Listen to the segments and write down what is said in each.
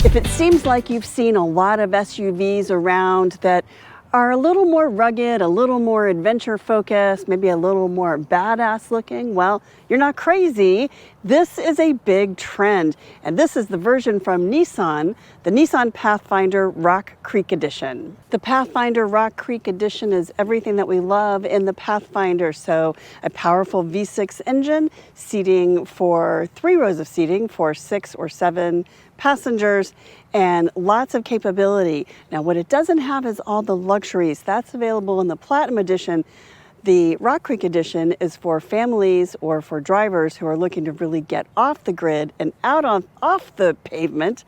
If it seems like you've seen a lot of SUVs around that are a little more rugged, a little more adventure focused, maybe a little more badass looking, well, you're not crazy. This is a big trend, and this is the version from Nissan, the Nissan Pathfinder Rock Creek Edition. The Pathfinder Rock Creek Edition is everything that we love in the Pathfinder. So a powerful V6 engine, seating for 3 rows of seating for 6 or 7 passengers, and lots of capability. Now, what it doesn't have is all the luxuries. That's available in the Platinum Edition. The Rock Creek Edition is for families or for drivers who are looking to really get off the grid and off the pavement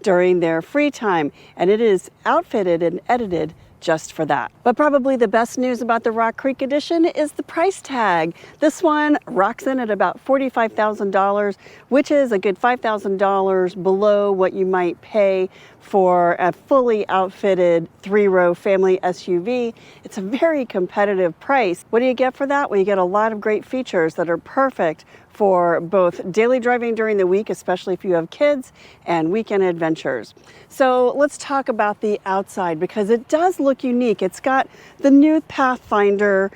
during their free time. And it is outfitted and edited just for that. But probably the best news about the Rock Creek Edition is the price tag. This one rocks in at about $45,000, which is a good $5,000 below what you might pay for a fully outfitted 3-row family SUV. It's a very competitive price. What do you get for that? Well, you get a lot of great features that are perfect for both daily driving during the week, especially if you have kids, and weekend adventures. So let's talk about the outside, because it does look unique. It's got the new Pathfinder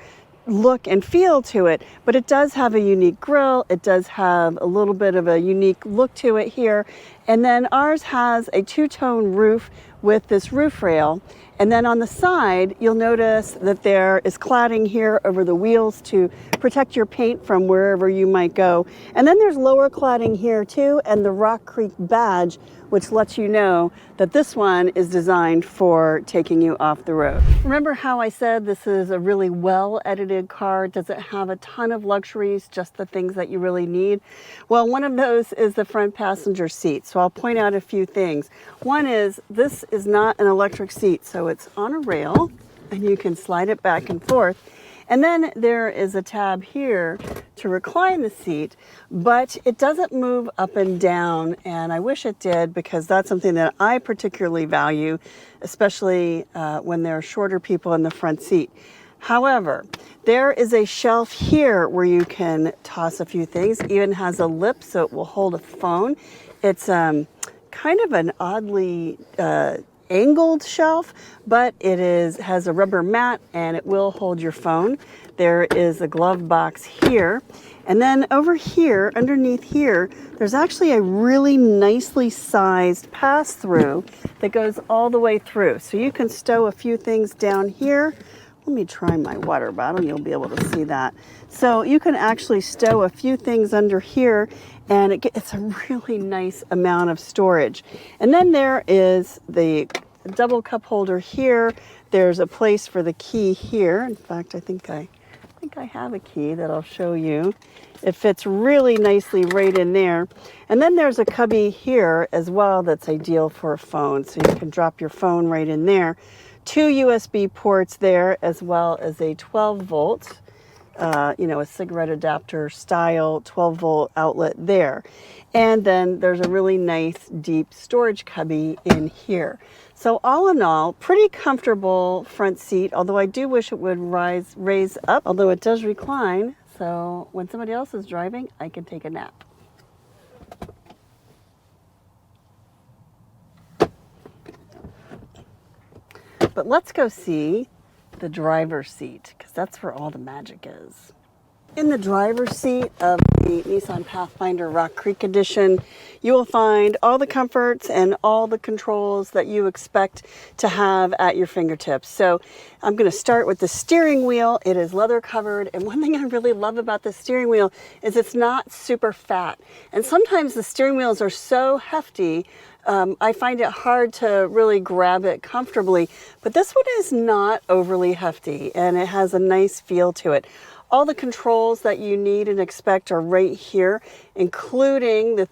look and feel to it, but it does have a unique grille. It does have a little bit of a unique look to it here. And then ours has a 2-tone roof with this roof rail. And then on the side, you'll notice that there is cladding here over the wheels to protect your paint from wherever you might go. And then there's lower cladding here too, and the Rock Creek badge, which lets you know that this one is designed for taking you off the road. Remember how I said this is a really well-edited car? Does it have a ton of luxuries, just the things that you really need? Well, one of those is the front passenger seat. So I'll point out a few things. One is this is not an electric seat, so it's on a rail and you can slide it back and forth. And then there is a tab here to recline the seat, but it doesn't move up and down, and I wish it did, because that's something that I particularly value, especially when there are shorter people in the front seat. However, there is a shelf here where you can toss a few things. It even has a lip so it will hold a phone. It's kind of an oddly angled shelf, but it has a rubber mat and it will hold your phone. There is a glove box here. And then over here, underneath here, there's actually a really nicely sized pass-through that goes all the way through. So you can stow a few things down here. Let me try my water bottle, you'll be able to see that. So you can actually stow a few things under here, and it's a really nice amount of storage. And then there is the double cup holder here. There's a place for the key here. In fact, I think I have a key that I'll show you. It fits really nicely right in there. And then there's a cubby here as well that's ideal for a phone, so you can drop your phone right in there. 2 USB ports there, as well as a 12 volt, a cigarette adapter style 12 volt outlet there. And then there's a really nice deep storage cubby in here. So all in all, pretty comfortable front seat, although I do wish it would raise up, although it does recline. So when somebody else is driving, I can take a nap. But let's go see the driver's seat, because that's where all the magic is. In the driver's seat of the Nissan Pathfinder Rock Creek Edition, you will find all the comforts and all the controls that you expect to have at your fingertips. So I'm going to start with the steering wheel. It is leather covered, and one thing I really love about the steering wheel is it's not super fat. And sometimes the steering wheels are so hefty, I find it hard to really grab it comfortably, but this one is not overly hefty, and it has a nice feel to it. All the controls that you need and expect are right here, including the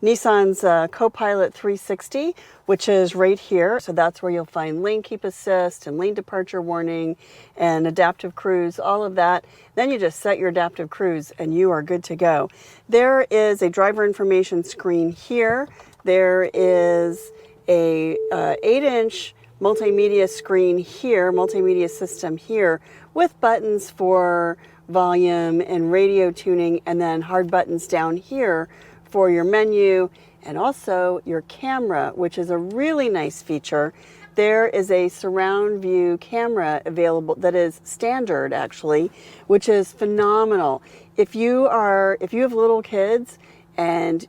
Nissan's Copilot 360, which is right here. So that's where you'll find lane keep assist and lane departure warning and adaptive cruise, all of that. Then you just set your adaptive cruise and you are good to go. There is a driver information screen here. There is a 8-inch multimedia screen here, multimedia system here, with buttons for volume and radio tuning, and then hard buttons down here for your menu and also your camera, which is a really nice feature. There is a surround view camera available that is standard actually, which is phenomenal. If you have little kids and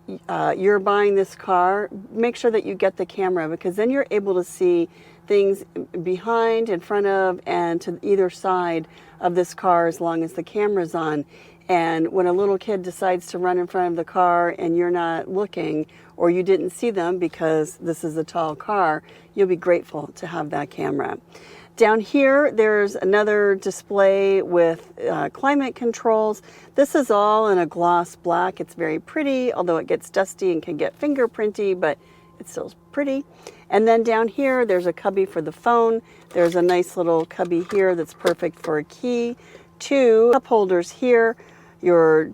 you're buying this car, make sure that you get the camera, because then you're able to see things behind, in front of, and to either side of this car as long as the camera's on. And when a little kid decides to run in front of the car and you're not looking, or you didn't see them because this is a tall car, you'll be grateful to have that camera. Down here, there's another display with climate controls. This is all in a gloss black. It's very pretty, although it gets dusty and can get fingerprinty, but it's still pretty. And then down here, there's a cubby for the phone. There's a nice little cubby here that's perfect for a key. 2 cup holders here. Your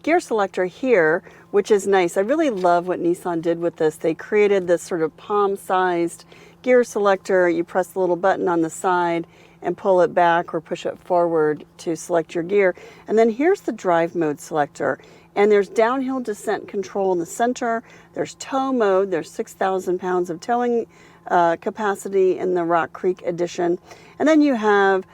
gear selector here, which is nice. I really love what Nissan did with this. They created this sort of palm-sized gear selector. You press the little button on the side and pull it back or push it forward to select your gear. And then here's the drive mode selector. And there's downhill descent control in the center. There's tow mode. There's 6,000 pounds of towing capacity in the Rock Creek edition. And then you have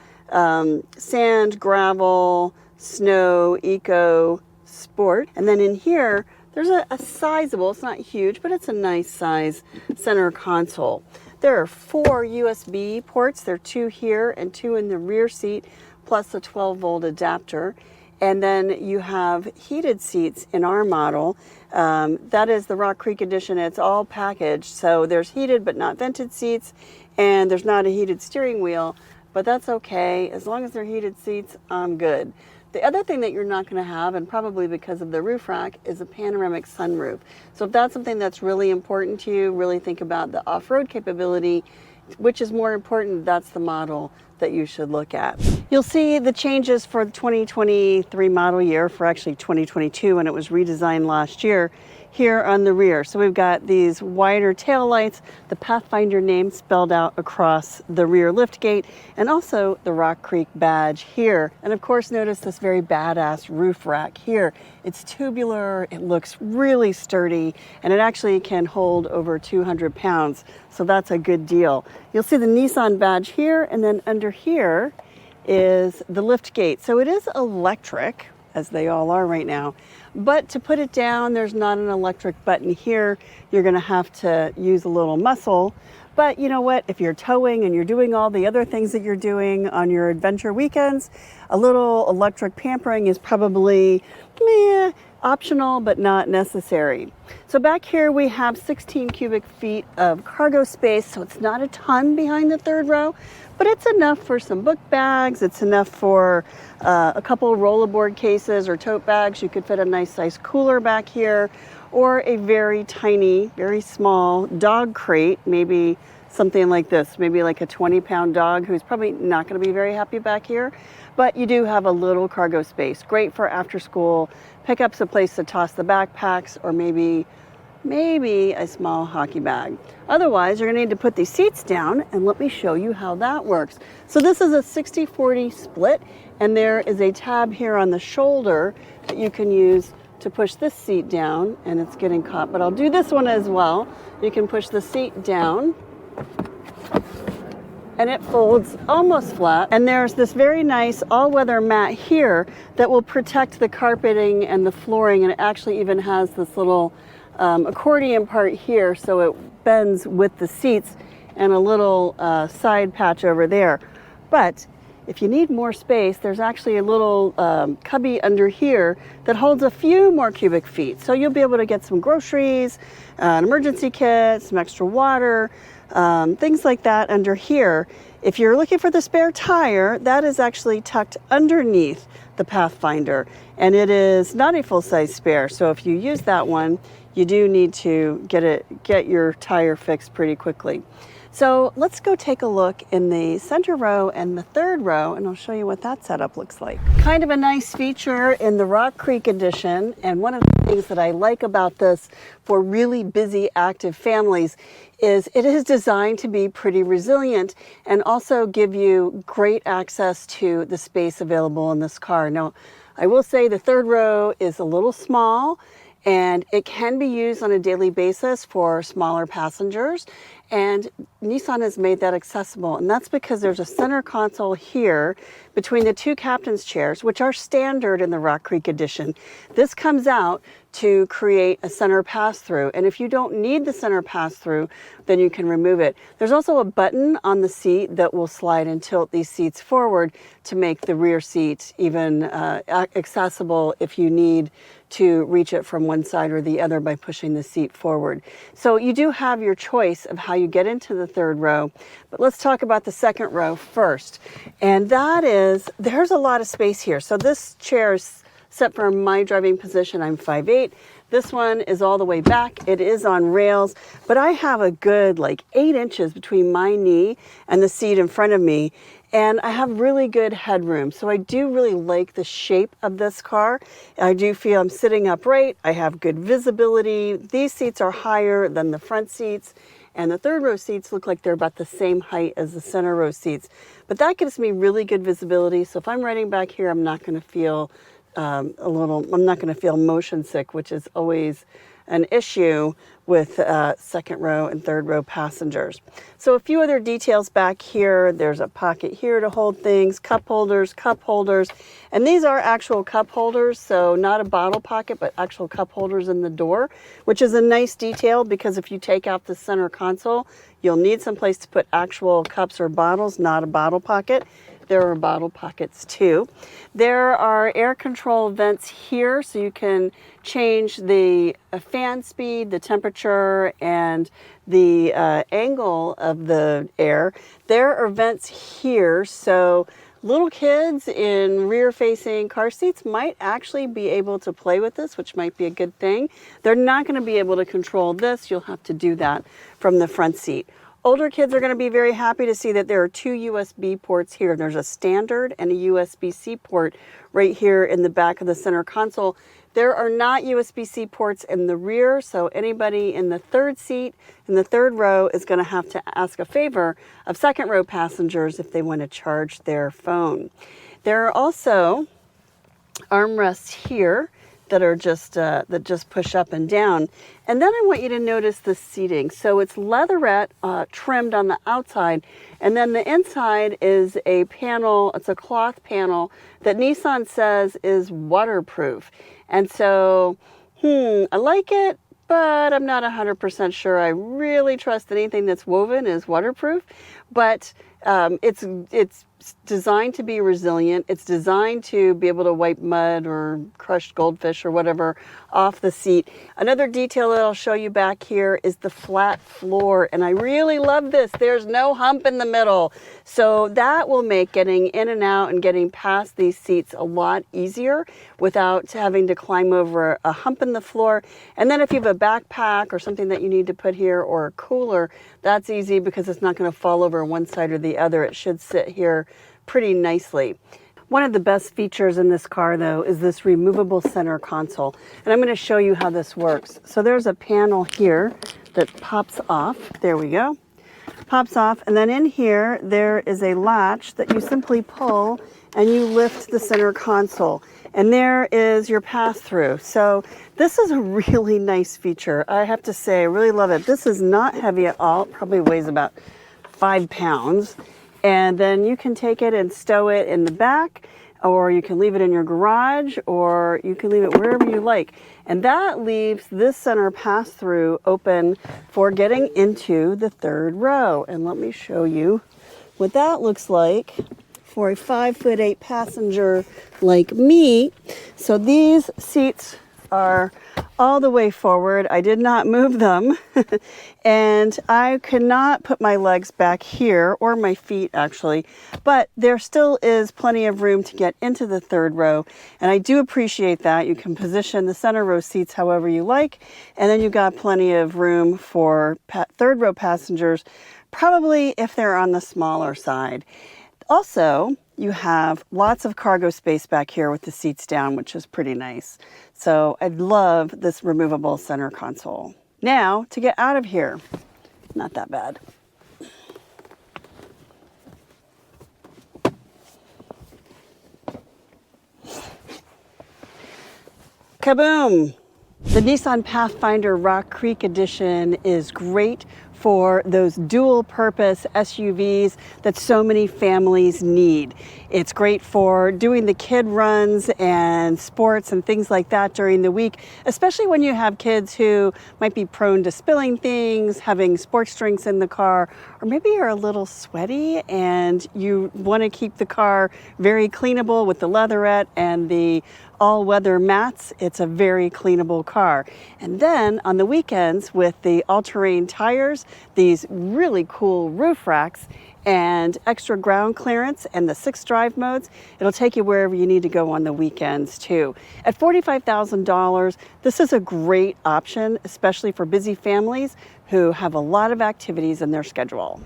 sand, gravel, snow, eco, sport. And then in here, there's a sizable, it's not huge, but it's a nice size center console. There are 4 USB ports. There are 2 here and 2 in the rear seat, plus a 12-volt adapter. And then you have heated seats in our model. That is the Rock Creek edition. It's all packaged. So there's heated but not vented seats, and there's not a heated steering wheel, but that's okay. As long as they're heated seats, I'm good. The other thing that you're not going to have, and probably because of the roof rack, is a panoramic sunroof. So if that's something that's really important to you, really think about the off-road capability. Which is more important, that's the model that you should look at. You'll see the changes for the 2023 model year, for actually 2022 when it was redesigned last year, here on the rear. So we've got these wider taillights, the Pathfinder name spelled out across the rear liftgate, and also the Rock Creek badge here. And of course, notice this very badass roof rack here. It's tubular, it looks really sturdy, and it actually can hold over 200 pounds. So that's a good deal. You'll see the Nissan badge here, and then under here is the lift gate. So it is electric, as they all are right now. But to put it down, there's not an electric button here. You're gonna have to use a little muscle. But you know what? If you're towing and you're doing all the other things that you're doing on your adventure weekends, a little electric pampering is probably optional, but not necessary. So back here we have 16 cubic feet of cargo space, so it's not a ton behind the third row, but it's enough for some book bags. It's enough for a couple of rollerboard cases or tote bags. You could fit a nice size cooler back here, or a very tiny, very small dog crate, maybe something like this, maybe like a 20-pound dog who's probably not going to be very happy back here. But you do have a little cargo space. Great for after school pickups, a place to toss the backpacks, or maybe a small hockey bag. Otherwise, you're gonna need to put these seats down, and let me show you how that works. So this is a 60-40 split, and there is a tab here on the shoulder that you can use to push this seat down, and it's getting caught, but I'll do this one as well. You can push the seat down, and it folds almost flat. And there's this very nice all-weather mat here that will protect the carpeting and the flooring, and it actually even has this little accordion part here, so it bends with the seats, and a little side patch over there. But if you need more space, there's actually a little cubby under here that holds a few more cubic feet. So you'll be able to get some groceries, an emergency kit, some extra water, things like that under here. If you're looking for the spare tire, that is actually tucked underneath the Pathfinder, and it is not a full-size spare. So if you use that one, you do need to get your tire fixed pretty quickly. So let's go take a look in the center row and the third row, and I'll show you what that setup looks like. Kind of a nice feature in the Rock Creek edition, and one of the things that I like about this for really busy, active families is it is designed to be pretty resilient and also give you great access to the space available in this car. Now, I will say the third row is a little small, and it can be used on a daily basis for smaller passengers. And Nissan has made that accessible, and that's because there's a center console here between the two captain's chairs, which are standard in the Rock Creek edition. This comes out to create a center pass-through, and if you don't need the center pass-through, then you can remove it. There's also a button on the seat that will slide and tilt these seats forward to make the rear seat even accessible if you need to reach it from one side or the other by pushing the seat forward. So you do have your choice of how you get into the third row, but let's talk about the second row first. And that is, there's a lot of space here. So this chair is set for my driving position. I'm 5'8". This one is all the way back. It is on rails, but I have a good like 8 inches between my knee and the seat in front of me. And I have really good headroom. So I do really like the shape of this car. I do feel I'm sitting upright. I have good visibility. These seats are higher than the front seats. And the third row seats look like they're about the same height as the center row seats. But that gives me really good visibility. So if I'm riding back here, I'm not going to feel I'm not going to feel motion sick, which is always an issue with second row and third row passengers. So a few other details back here. There's a pocket here to hold things, cup holders, and these are actual cup holders, so not a bottle pocket, but actual cup holders in the door, which is a nice detail because if you take out the center console, you'll need some place to put actual cups or bottles, not a bottle pocket. There are bottle pockets too. There are air control vents here, so you can change the fan speed, the temperature, and the angle of the air. There are vents here, so little kids in rear-facing car seats might actually be able to play with this, which might be a good thing. They're not going to be able to control this. You'll have to do that from the front seat. Older kids are going to be very happy to see that there are 2 USB ports here. There's a standard and a USB-C port right here in the back of the center console. There are not USB-C ports in the rear, so anybody in the third seat, in the third row, is going to have to ask a favor of second row passengers if they want to charge their phone. There are also armrests here that are that just push up and down. And then I want you to notice the seating. So it's leatherette trimmed on the outside, and then the inside is a panel, it's a cloth panel that Nissan says is waterproof. And so, I like it, but I'm not 100% sure I really trust anything that's woven is waterproof. But it's designed to be resilient. It's designed to be able to wipe mud or crushed goldfish or whatever off the seat. Another detail that I'll show you back here is the flat floor, and I really love this. There's no hump in the middle, so that will make getting in and out and getting past these seats a lot easier without having to climb over a hump in the floor. And then if you have a backpack or something that you need to put here, or a cooler, that's easy because it's not going to fall over one side or the other. It should sit here pretty nicely. One of the best features in this car, though, is this removable center console. And I'm going to show you how this works. So there's a panel here that pops off. There we go. Pops off. And then in here, there is a latch that you simply pull and you lift the center console. And there is your pass-through. So this is a really nice feature. I have to say, I really love it. This is not heavy at all. It probably weighs about 5 pounds. And then you can take it and stow it in the back, or you can leave it in your garage, or you can leave it wherever you like. And that leaves this center pass-through open for getting into the third row. And let me show you what that looks like for a 5'8" passenger like me. So these seats are all the way forward. I did not move them. And I could not put my legs back here, or my feet actually, but there still is plenty of room to get into the third row. And I do appreciate that. You can position the center row seats however you like. And then you've got plenty of room for third row passengers, probably if they're on the smaller side. Also, you have lots of cargo space back here with the seats down, which is pretty nice. So I love this removable center console. Now, to get out of here, not that bad. Kaboom! The Nissan Pathfinder Rock Creek Edition is great for those dual purpose SUVs that so many families need. It's great for doing the kid runs and sports and things like that during the week, especially when you have kids who might be prone to spilling things, having sports drinks in the car, or maybe you're a little sweaty and you want to keep the car very cleanable with the leatherette and the all-weather mats. It's a very cleanable car. And then on the weekends with the all-terrain tires, these really cool roof racks and extra ground clearance and the 6 drive modes, it'll take you wherever you need to go on the weekends too. At $45,000, this is a great option, especially for busy families who have a lot of activities in their schedule.